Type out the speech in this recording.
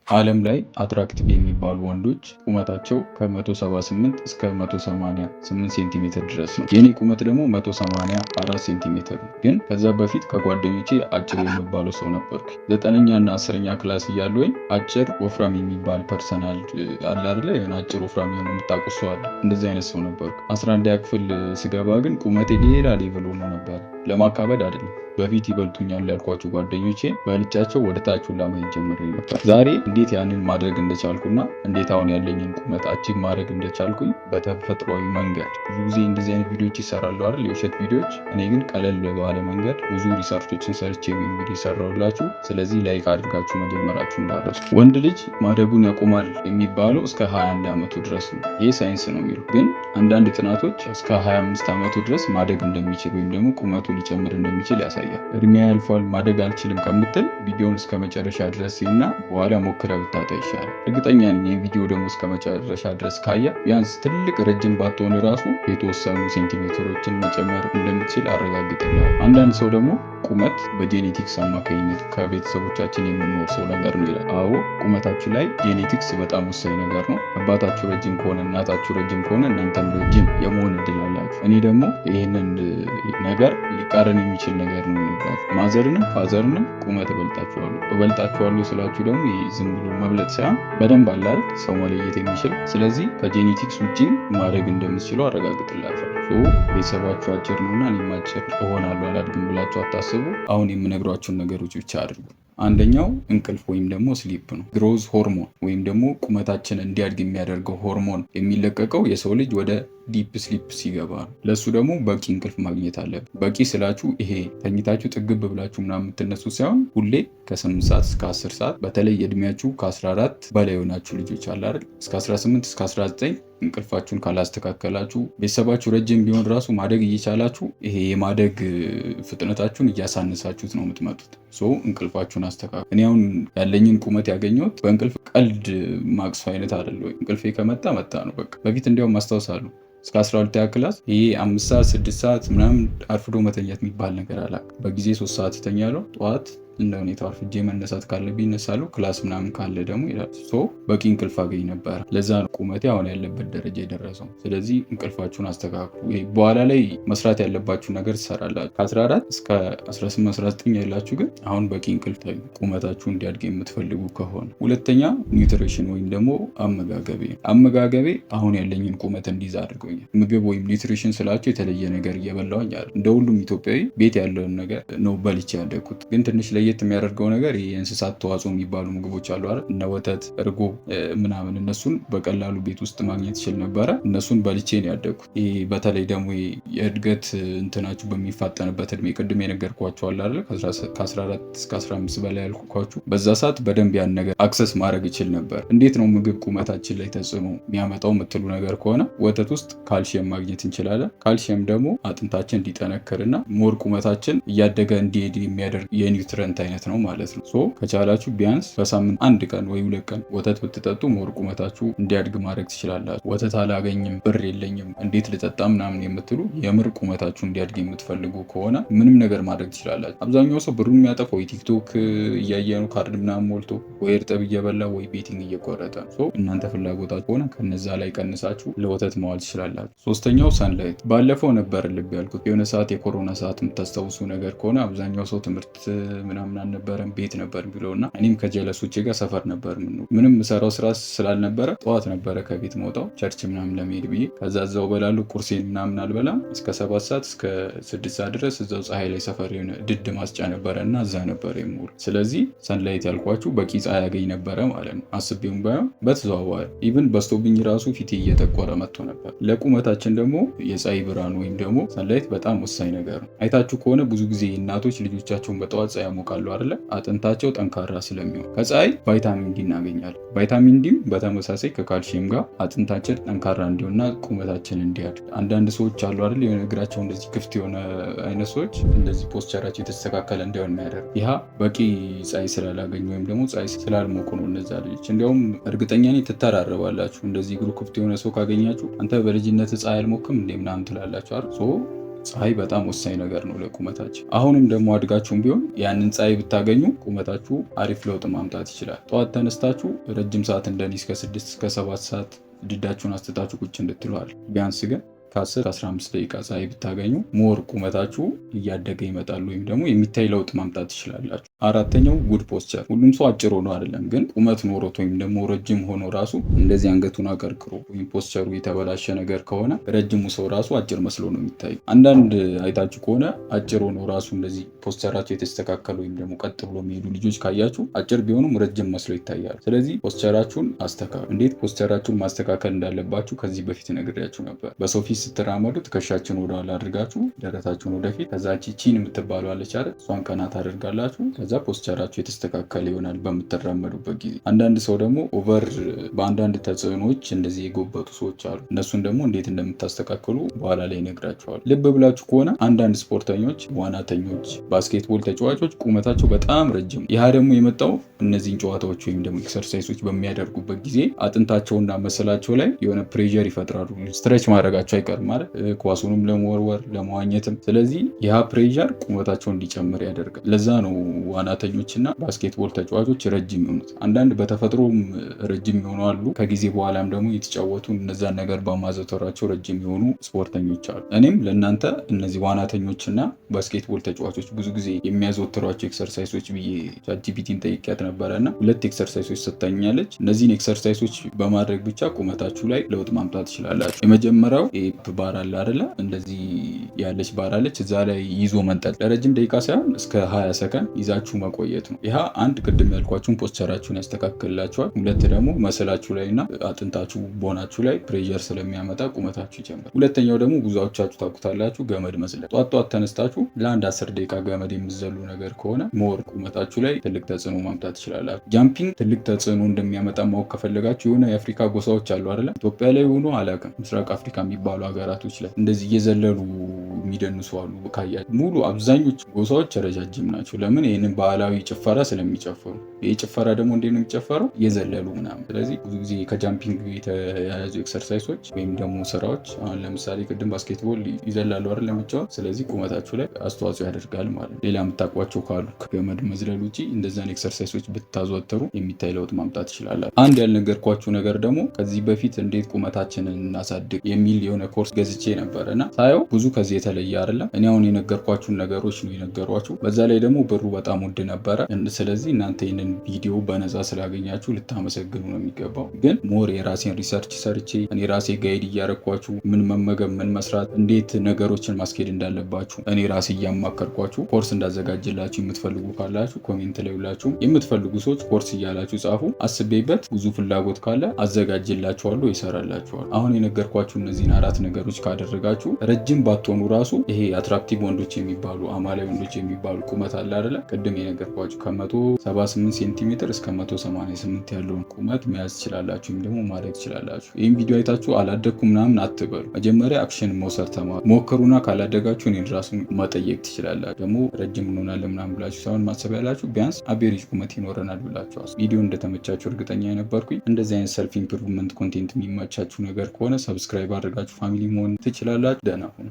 ዓለም ላይ አትራክቲቭ የሚባሉ ወንዶች ቁመታቸው ከ178 እስከ 188 ሴንቲሜትር ድረስ ነው። የኔ ቁመት ደግሞ 184 ሴንቲሜትር ነው። ግን ከዛ በፊት ከጓደኞቼ አጭር የሚባለው ሰው ነበርኩ። 9ኛ እና 10ኛ ክላስ እያለሁኝ አጭር ወፍራም የሚባል ፐርሰናል አለ አይደለ? አጭር ወፍራም የሆነ የምታውቁት ሰው አለ። እንደዚህ አይነት ሰው ነበርኩ። 11ኛ ክፍል ስገባ ግን ቁመቴ ሌላ ሌቭል ሆኖ ነበር። ለማካበድ አይደለም፣ በፊት ይበልጡኛል ያልኳቸው ጓደኞቼ በልጫቸው ወደ ታች ሁላ ማየት ጀምሬ ነበር። ዛሬ እንዴት ያንን ማድረግ እንደቻልኩና እንዴት አሁን ያለኝን ቁመት አቺቭ ማድረግ እንደቻልኩኝ በተፈጥሯዊ መንገድ። ብዙ ጊዜ እንደዚህ አይነት ቪዲዮዎች ይሰራሉ አይደል? የውሸት ቪዲዮዎች። እኔ ግን ቀለል ባለ መንገድ ብዙ ሪሰርቾችን ሰርቼ እንግዲህ ሰራሁላችሁ። ስለዚህ ላይክ አድርጋችሁ መጀመራችሁ እንዳትረሱ። ወንድ ልጅ ማደጉን ያቆማል የሚባለው እስከ 21 ዓመቱ ድረስ ነው። ይህ ሳይንስ ነው የሚለው። ግን አንዳንድ ጥናቶች እስከ 25 ዓመቱ ድረስ ማደግ እንደሚችል ወይም ደግሞ ቁመቱ ሊጨምር እንደሚችል ያሳያል። እድሜ ያልፏል ማደግ አልችልም ከምትል ቪዲዮን እስከ መጨረሻ ድረስ እና በኋላ ሞክረ ብታጣ ይሻላል። እርግጠኛ ነኝ ይህ ቪዲዮ ደግሞ እስከ መጨረሻ ድረስ ካየ ቢያንስ ትልቅ ረጅም ባትሆን ራሱ የተወሰኑ ሴንቲሜትሮችን መጨመር እንደምትችል አረጋግጥልሃል። አንዳንድ ሰው ደግሞ ቁመት በጄኔቲክስ አማካኝነት ከቤተሰቦቻችን የምንወርሰው ነገር ነው ይላል። አዎ ቁመታችሁ ላይ ጄኔቲክስ በጣም ወሳኝ ነገር ነው። አባታችሁ ረጅም ከሆነ እናታችሁ ረጅም ከሆነ እናንተም ረጅም የመሆን እድል አላችሁ። እኔ ደግሞ ይህንን ነገር ሊቃረን የሚችል ነገር ነው የሚባል ማዘርንም ፋዘርንም ቁመት እበልጣችኋለሁ ስላችሁ ደግሞ ዝም ብሎ መብለጥ ሳይሆን በደንብ አለ አይደል ሰው መለየት የሚችል። ስለዚህ ከጄኔቲክስ ውጪ ማድረግ እንደምትችሉ አረጋግጥላችኋለሁ። ቤተሰባችሁ አጭር ነውና እኔም አጭር እሆናለሁ አላድግም ብላችሁ አታስቡ። አሁን የምነግሯችሁን ነገሮች ብቻ አድርጉ። አንደኛው እንቅልፍ ወይም ደግሞ ስሊፕ ነው። ግሮዝ ሆርሞን ወይም ደግሞ ቁመታችን እንዲያድግ የሚያደርገው ሆርሞን የሚለቀቀው የሰው ልጅ ወደ ዲፕ ስሊፕ ሲገባ ነው። ለእሱ ደግሞ በቂ እንቅልፍ ማግኘት አለብን። በቂ ስላችሁ ይሄ ተኝታችሁ ጥግብ ብላችሁ ምናምን የምትነሱ ሳይሆን ሁሌ ከ8 ሰዓት እስከ 10 ሰዓት፣ በተለይ እድሜያችሁ ከ14 በላይ የሆናችሁ ልጆች አለ አይደል? እስከ 18 እስከ 19 እንቅልፋችሁን ካላስተካከላችሁ ቤተሰባችሁ ረጅም ቢሆን ራሱ ማደግ እየቻላችሁ ይሄ የማደግ ፍጥነታችሁን እያሳነሳችሁት ነው የምትመጡት። እንቅልፋችሁን አስተካክሉ። እኔ አሁን ያለኝን ቁመት ያገኘሁት በእንቅልፍ ቀልድ ማቅሱ አይነት አይደለ። እንቅልፌ ከመጣ መጣ ነው በቃ። በፊት እንዲያውም አስታውሳለሁ እስከ 12ኛ ክላስ ይሄ 5 ሰዓት 6 ሰዓት ምናምን አርፍዶ መተኛት የሚባል ነገር አላውቅም። በጊዜ 3 ሰዓት እተኛለሁ። ጠዋት እንደ ሁኔታው አርፍጄ መነሳት ካለብኝ እነሳለሁ። ክላስ ምናምን ካለ ደግሞ ይላል። በቂ እንቅልፍ አገኝ ነበር። ለዛ ነው ቁመቴ አሁን ያለበት ደረጃ የደረሰው። ስለዚህ እንቅልፋችሁን አስተካክሉ። በኋላ ላይ መስራት ያለባችሁ ነገር ትሰራላችሁ። ከ14 እስከ 18 19 ያላችሁ ግን አሁን በቂ እንቅልፍ ታዩ፣ ቁመታችሁ እንዲያድግ የምትፈልጉ ከሆነ። ሁለተኛ ኒውትሪሽን ወይም ደግሞ አመጋገቤ አሁን ያለኝን ቁመት እንዲይዝ አድርጎኛል። ምግብ ወይም ኒውትሪሽን ስላችሁ የተለየ ነገር እየበላሁኝ አይደል። እንደ ሁሉም ኢትዮጵያዊ ቤት ያለውን ነገር ነው በልቼ ያደግኩት። ግን ትንሽ ለየት የሚያደርገው ነገር የእንስሳት ተዋጽኦ የሚባሉ ምግቦች አሉ አይደል? እነ ወተት፣ እርጎ ምናምን እነሱን በቀላሉ ቤት ውስጥ ማግኘት ይችል ነበረ። እነሱን በልቼ ነው ያደግኩት። ይሄ በተለይ ደግሞ የእድገት እንትናችሁ በሚፋጠንበት እድሜ ቅድም የነገርኳችሁ አለ አይደል? ከ14 እስከ 15 በላይ ያልኳችሁ በዛ ሰዓት በደንብ ያን ነገር አክሰስ ማድረግ ይችል ነበር። እንዴት ነው ምግብ ቁመታችን ላይ ተጽዕኖ የሚያመጣው የምትሉ ነገር ከሆነ ወተት ውስጥ ካልሲየም ማግኘት እንችላለን። ካልሲየም ደግሞ አጥንታችን እንዲጠነክርና ሞር ቁመታችን እያደገ እንዲሄድ የሚያደርግ የኒውትረንት አይነት ነው ማለት ነው። ከቻላችሁ ቢያንስ በሳምንት 1 ቀን ወይ 2 ቀን ወተት ብትጠጡ ሞር ቁመታችሁ እንዲያድግ ማድረግ ትችላላችሁ። ወተት አላገኝም ብር የለኝም እንዴት ልጠጣ ምናምን የምትሉ የምር ቁመታችሁ እንዲያድግ የምትፈልጉ ከሆነ ምንም ነገር ማድረግ ትችላላችሁ። አብዛኛው ሰው ብሩን የሚያጠፋው ቲክቶክ እያየ ነው፣ ካርድ ምናምን ሞልቶ ወይ እርጥብ እየበላ ወይ ቤቲንግ እየቆረጠ። እናንተ ፍላጎታችሁ ከሆነ ከነዛ ላይ ቀንሳችሁ ለወተት መዋል ትችላላችሁ። ሶስተኛው ሰንላይት። ባለፈው ነበር ልብ ያልኩት የሆነ ሰዓት የኮሮና ሰዓት የምታስታውሱ ነገር ከሆነ አብዛኛው ሰው ትምህርት ምናምን አልነበረም ቤት ነበር ቢለው እና እኔም ከጀለሶቼ ጋር ሰፈር ነበር ምንም ሰራው ስራ ስላልነበረ ጠዋት ነበረ ከቤት መውጣው ቸርች ምናምን ለመሄድ ብዬ። ከዛ እዛው በላሉ ቁርሴን ምናምን አልበላም እስከ 7 ሰዓት እስከ 6 ሰዓት ድረስ እዛው ፀሐይ ላይ ሰፈር የሆነ ድድ ማስጫ ነበረ እና እዛ ነበር የምውል። ስለዚህ ሰንላይት ያልኳችሁ በቂ ፀሐይ ያገኝ ነበረ ማለት ነው። አስቤውም ባይሆን በተዘዋዋሪ ኢቭን በስቶብኝ ራሱ ፊቴ እየጠቆረ መጥቶ ነበር። ለቁመታችን ደግሞ የፀሐይ ብርሃን ወይም ደግሞ ሰንላይት በጣም ወሳኝ ነገር ነው። አይታችሁ ከሆነ ብዙ ጊዜ እናቶች ልጆቻቸውን በጠዋት ፀሐይ ያሞቃሉ አይደለ? አጥንታቸው ጠንካራ ስለሚሆን። ከፀሐይ ቫይታሚን ዲ እናገኛለን። ቫይታሚን ዲም በተመሳሳይ ከካልሲየም ጋር አጥንታችን ጠንካራ እንዲሆንና ቁመታችን እንዲያድግ። አንዳንድ ሰዎች አሉ አይደል የሆነ እግራቸው እንደዚህ ክፍት የሆነ አይነት ሰዎች እንደዚህ ፖስቸራቸው የተስተካከለ እንዲሆን የሚያደርግ ይህ በቂ ፀሐይ ስላላገኙ ወይም ደግሞ ፀሐይ ስላልሞቁ ነው እነዛ ልጆች። እንዲያውም እርግጠኛ ነኝ ትተራረባላችሁ። እንደዚህ እግሩ ክፍት የሆነ ሰው ካገኛችሁ አንተ በልጅነት ፀሐይ አልሞክም እንደ ምናምን ትላላችሁ አይደል? ፀሐይ በጣም ወሳኝ ነገር ነው ለቁመታችን። አሁንም ደግሞ አድጋችሁም ቢሆን ያንን ፀሐይ ብታገኙ ቁመታችሁ አሪፍ ለውጥ ማምጣት ይችላል። ጠዋት ተነስታችሁ ረጅም ሰዓት እንደኔ እስከ 6 እስከ 7 ሰዓት ድዳችሁን አስተታችሁ ቁጭ እንድትለዋል። ቢያንስ ግን ከ10-15 ደቂቃ ፀሐይ ብታገኙ ሞር ቁመታችሁ እያደገ ይመጣል፣ ወይም ደግሞ የሚታይ ለውጥ ማምጣት ትችላላችሁ። አራተኛው ጉድ ፖስቸር። ሁሉም ሰው አጭር ሆኖ አይደለም፣ ግን ቁመት ኖሮት ወይም ደግሞ ረጅም ሆኖ ራሱ እንደዚህ አንገቱን አቀርቅሮ ወይም ፖስቸሩ የተበላሸ ነገር ከሆነ ረጅሙ ሰው ራሱ አጭር መስሎ ነው የሚታየው። አንዳንድ አይታችሁ ከሆነ አጭር ሆኖ ራሱ እንደዚህ ፖስቸራቸው የተስተካከለ ወይም ደግሞ ቀጥ ብሎ የሚሄዱ ልጆች ካያችሁ አጭር ቢሆኑም ረጅም መስሎ ይታያል። ስለዚህ ፖስቸራችሁን አስተካክሉ። እንዴት ፖስቸራችሁን ማስተካከል እንዳለባችሁ ከዚህ በፊት ነግሬያችሁ ነበር። በሰው ፊት ስትራመዱ ትከሻችን ወደኋላ አድርጋችሁ ደረታችሁን ወደፊት፣ ከዛ ቺን የምትባለው አለች አይደል? እሷን ቀና ታደርጋላችሁ። ከዛ ፖስቸራችሁ የተስተካከለ ይሆናል በምትራመዱበት ጊዜ። አንዳንድ ሰው ደግሞ ኦቨር በአንዳንድ ተጽዕኖዎች እንደዚህ የጎበጡ ሰዎች አሉ። እነሱን ደግሞ እንዴት እንደምታስተካክሉ በኋላ ላይ ይነግራችኋል። ልብ ብላችሁ ከሆነ አንዳንድ ስፖርተኞች፣ ዋናተኞች፣ ባስኬትቦል ተጫዋቾች ቁመታቸው በጣም ረጅም። ይህ ደግሞ የመጣው እነዚህን ጨዋታዎች ወይም ደግሞ ኤክሰርሳይሶች በሚያደርጉበት ጊዜ አጥንታቸውና መሰላቸው ላይ የሆነ ፕሬዠር ይፈጥራሉ። ስትሬች ማድረጋቸው አይቀርም ማለት ኳሱንም ለመወርወር ለመዋኘትም። ስለዚህ ያ ፕሬዠር ቁመታቸው እንዲጨምር ያደርጋል። ለዛ ነው ዋናተኞችና ባስኬትቦል ተጫዋቾች ረጅም የሆኑት። አንዳንድ በተፈጥሮም ረጅም የሆኑ አሉ። ከጊዜ በኋላም ደግሞ የተጫወቱ እነዛን ነገር በማዘውተራቸው ረጅም የሆኑ ስፖርተኞች አሉ። እኔም ለእናንተ እነዚህ ዋናተኞችና ባስኬትቦል ተጫዋቾች ብዙ ጊዜ የሚያዘወትሯቸው ኤክሰርሳይሶች ብዬ ቻትጂፒቲን ጠይቄያት ነበረ እና 2 ኤክሰርሳይሶች ሰጥታኛለች። እነዚህን ኤክሰርሳይሶች በማድረግ ብቻ ቁመታችሁ ላይ ለውጥ ማምጣት ትችላላችሁ። የመጀመሪያው ባር አለ አይደለ? እንደዚህ ያለች ባር አለች። እዛ ላይ ይዞ መንጠል ለረጅም ደቂቃ ሳይሆን እስከ 20 ሰከንድ ይዛችሁ መቆየት ነው። ይህ አንድ ቅድም ያልኳችሁን ፖስቸራችሁን ያስተካክልላችኋል። ሁለት ደግሞ መሰላችሁ ላይ እና አጥንታችሁ ቦናችሁ ላይ ፕሬዠር ስለሚያመጣ ቁመታችሁ ይጨምራል። ሁለተኛው ደግሞ ብዙዎቻችሁ ታውቁታላችሁ፣ ገመድ መዝለል። ጧት ተነስታችሁ ለአንድ 10 ደቂቃ ገመድ የምትዘሉ ነገር ከሆነ ሞር ቁመታችሁ ላይ ትልቅ ተጽዕኖ ማምጣት ትችላላችሁ። ጃምፒንግ ትልቅ ተጽዕኖ እንደሚያመጣ ማወቅ ከፈለጋችሁ የሆነ የአፍሪካ ጎሳዎች አሉ አይደለ? ኢትዮጵያ ላይ ሆኖ አላውቅም፣ ምስራቅ አፍሪካ የሚባሉ ሀገራቶች ላይ እንደዚህ እየዘለሉ የሚደንሱ አሉ። ካያችሁ ሙሉ አብዛኞቹ ጎሳዎች ረጃጅም ናቸው። ለምን? ይህንን ባህላዊ ጭፈራ ስለሚጨፍሩ። ይህ ጭፈራ ደግሞ እንዴት ነው የሚጨፈረው? እየዘለሉ ምናምን። ስለዚህ ብዙ ጊዜ ከጃምፒንግ የተያያዙ ኤክሰርሳይሶች ወይም ደግሞ ስራዎች፣ አሁን ለምሳሌ ቅድም ባስኬትቦል ይዘላሉ አይደል ለመጫወት። ስለዚህ ቁመታችሁ ላይ አስተዋጽኦ ያደርጋል ማለት ነው። ሌላ የምታውቋቸው ካሉ ከገመድ መዝለል ውጭ እንደዛን ኤክሰርሳይሶች ብታዘወትሩ የሚታይ ለውጥ ማምጣት ይችላል። አንድ ያልነገርኳችሁ ነገር ደግሞ ከዚህ በፊት እንዴት ቁመታችንን እናሳድግ የሚል የሆነ ኮርስ ገዝቼ ነበረ እና ሳየው ብዙ ከዚህ የተለየ አይደለም። እኔ አሁን የነገርኳችሁን ነገሮች ነው የነገሯችሁ። በዛ ላይ ደግሞ ብሩ በጣም ውድ ነበረ። ስለዚህ እናንተ ይህንን ቪዲዮ በነፃ ስላገኛችሁ ልታመሰግኑ ነው የሚገባው። ግን ሞር የራሴን ሪሰርች ሰርቼ እኔ ራሴ ጋይድ እያረኳችሁ ምን መመገብ፣ ምን መስራት፣ እንዴት ነገሮችን ማስኬድ እንዳለባችሁ እኔ ራሴ እያማከርኳችሁ ኮርስ እንዳዘጋጅላችሁ የምትፈልጉ ካላችሁ ኮሜንት ላይ ሁላችሁ የምትፈልጉ ሰዎች ኮርስ እያላችሁ ጻፉ። አስቤበት ብዙ ፍላጎት ካለ አዘጋጅላችኋለሁ፣ ይሰራላችኋል። አሁን የነገርኳችሁ እነዚህን 4 ነገሮች ካደረጋችሁ ረጅም ባትሆኑ ራሱ ይሄ አትራክቲቭ ወንዶች የሚባሉ አማላይ ወንዶች የሚባሉ ቁመት አለ አይደለ? ቅድም የነገርኳችሁ ከ178 ሴንቲሜትር እስከ 188 ያለውን ቁመት መያዝ ትችላላችሁ፣ ወይም ደግሞ ማድረግ ትችላላችሁ። ይህም ቪዲዮ አይታችሁ አላደግኩ ምናምን አትበሉ። መጀመሪያ አክሽን መውሰድ ተማሩ፣ ሞክሩና ካላደጋችሁ እኔን ራሱ መጠየቅ ትችላላችሁ። ደግሞ ረጅም እንሆናለን ምናምን ብላችሁ ሳይሆን ማሰብ ያላችሁ ቢያንስ አቬሬጅ ቁመት ይኖረናል ብላችሁ ቪዲዮ እንደተመቻችሁ እርግጠኛ የነበርኩኝ። እንደዚህ አይነት ሰልፍ ኢምፕሩቭመንት ኮንቴንት የሚመቻችሁ ነገር ከሆነ ሰብስክራይብ አድርጋችሁ ፋሚሊ መሆን ትችላላችሁ። ደህና ሁኑ።